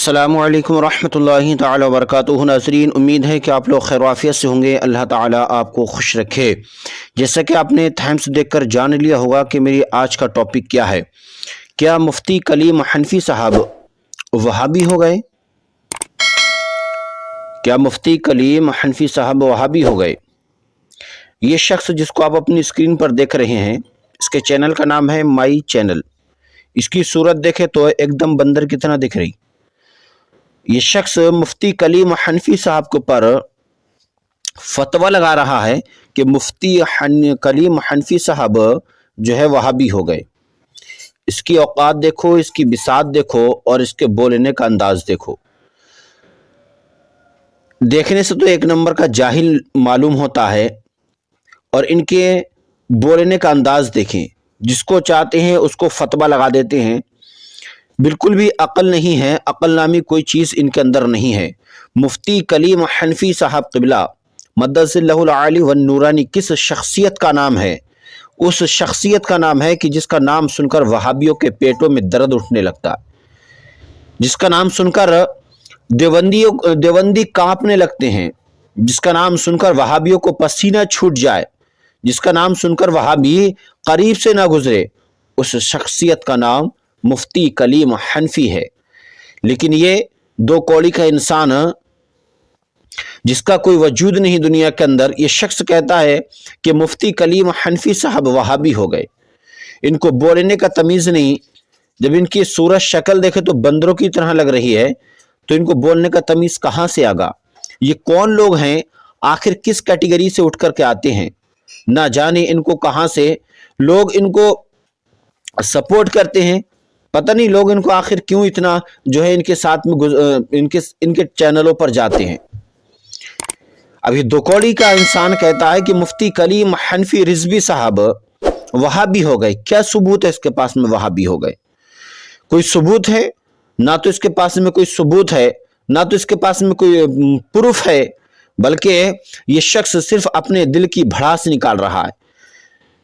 अस्सलामु अलैकुम रहमतुल्लाहि ताला वबरकातुहू। नाज़रीन, उम्मीद है कि आप लोग खैर आफियत से होंगे। अल्लाह ताला आपको खुश रखे। जैसा कि आपने थैम्स देखकर जान लिया होगा कि मेरी आज का टॉपिक क्या है। क्या मुफ्ती कलीम हनफी साहब वहाबी हो गए? क्या मुफ्ती कलीम हनफी साहब वहाबी हो गए? ये शख्स जिसको आप अपनी स्क्रीन पर देख रहे हैं, इसके चैनल का नाम है माई चैनल। इसकी सूरत देखे तो एकदम बंदर की तरह दिख रही। ये शख्स मुफ्ती कलीम हनफी साहब के ऊपर फतवा लगा रहा है कि मुफ्ती कलीम हनफी साहब जो है वहाबी हो गए। इसकी औकात देखो, इसकी बिसात देखो और इसके बोलने का अंदाज देखो। देखने से तो एक नंबर का जाहिल मालूम होता है, और इनके बोलने का अंदाज देखें। जिसको चाहते हैं उसको फतवा लगा देते हैं। बिल्कुल भी अक्ल नहीं है, अक्ल नामी कोई चीज़ इनके अंदर नहीं है। मुफ्ती कलीम हनफी साहब क़िबला मद्दसिल्लाहुल आली व नूरानी किस शख्सियत का नाम है? उस शख्सियत का नाम है कि जिसका नाम सुनकर वहाबियों के पेटों में दर्द उठने लगता है, जिसका नाम सुनकर देवंदी कांपने लगते हैं, जिसका नाम सुनकर वहाबियों को पसीना छूट जाए, जिसका नाम सुनकर वहाबी करीब से ना गुजरे। उस शख्सियत का नाम मुफ्ती कलीम हनफी है। लेकिन ये दो कौड़ी का इंसान, जिसका कोई वजूद नहीं दुनिया के अंदर, ये शख्स कहता है कि मुफ्ती कलीम हनफी साहब वहाबी हो गए। इनको बोलने का तमीज़ नहीं। जब इनकी सूरत शक्ल देखे तो बंदरों की तरह लग रही है, तो इनको बोलने का तमीज़ कहाँ से आगा? ये कौन लोग हैं? आखिर किस कैटेगरी से उठ कर के आते हैं? ना जाने इनको कहाँ से लोग इनको सपोर्ट करते हैं। पता नहीं लोग इनको आखिर क्यों इतना जो है इनके साथ में इनके चैनलों पर जाते हैं। अभी दो कौड़ी का इंसान कहता है कि मुफ्ती कलीम हनफी रिजवी साहब वहाबी हो गए। क्या सबूत है इसके पास में वहाबी हो गए? कोई सबूत है? ना तो इसके पास में कोई सबूत है, ना तो इसके पास में कोई प्रूफ है, बल्कि ये शख्स सिर्फ अपने दिल की भड़ास निकाल रहा है।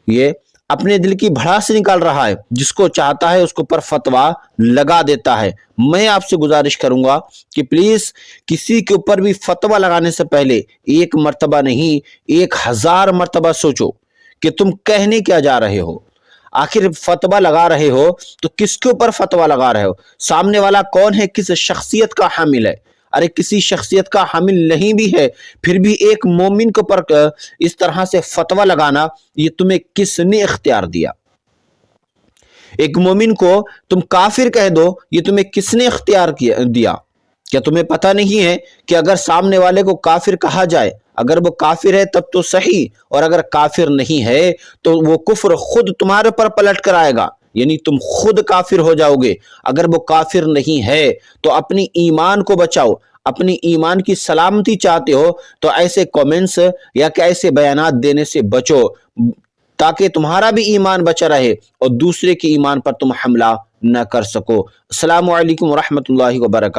ये अपने दिल की भड़ास निकाल रहा है। जिसको चाहता है उसको पर फतवा लगा देता है। मैं आपसे गुजारिश करूंगा कि प्लीज किसी के ऊपर भी फतवा लगाने से पहले एक मर्तबा नहीं, 1000 मर्तबा सोचो कि तुम कहने क्या जा रहे हो। आखिर फतवा लगा रहे हो तो किसके ऊपर फतवा लगा रहे हो? सामने वाला कौन है? किस शख्सियत का हामिल है? अरे किसी शख्सियत का हामिल नहीं भी है, फिर भी एक मोमिन के ऊपर इस तरह से फतवा लगाना, ये तुम्हें किसने इख्तियार दिया? एक मोमिन को तुम काफिर कह दो, ये तुम्हें किसने इख्तियार दिया? क्या तुम्हें पता नहीं है कि अगर सामने वाले को काफिर कहा जाए, अगर वो काफिर है तब तो सही, और अगर काफिर नहीं है तो वो कुफ्र खुद तुम्हारे पर पलट कर आएगा, यानी तुम खुद काफिर हो जाओगे। अगर वो काफिर नहीं है तो अपनी ईमान को बचाओ। अपनी ईमान की सलामती चाहते हो तो ऐसे कमेंट्स या कि ऐसे बयानात देने से बचो, ताकि तुम्हारा भी ईमान बचा रहे और दूसरे के ईमान पर तुम हमला न कर सको। अस्सलामु अलैकुम व रहमतुल्लाहि व बरकातुहू।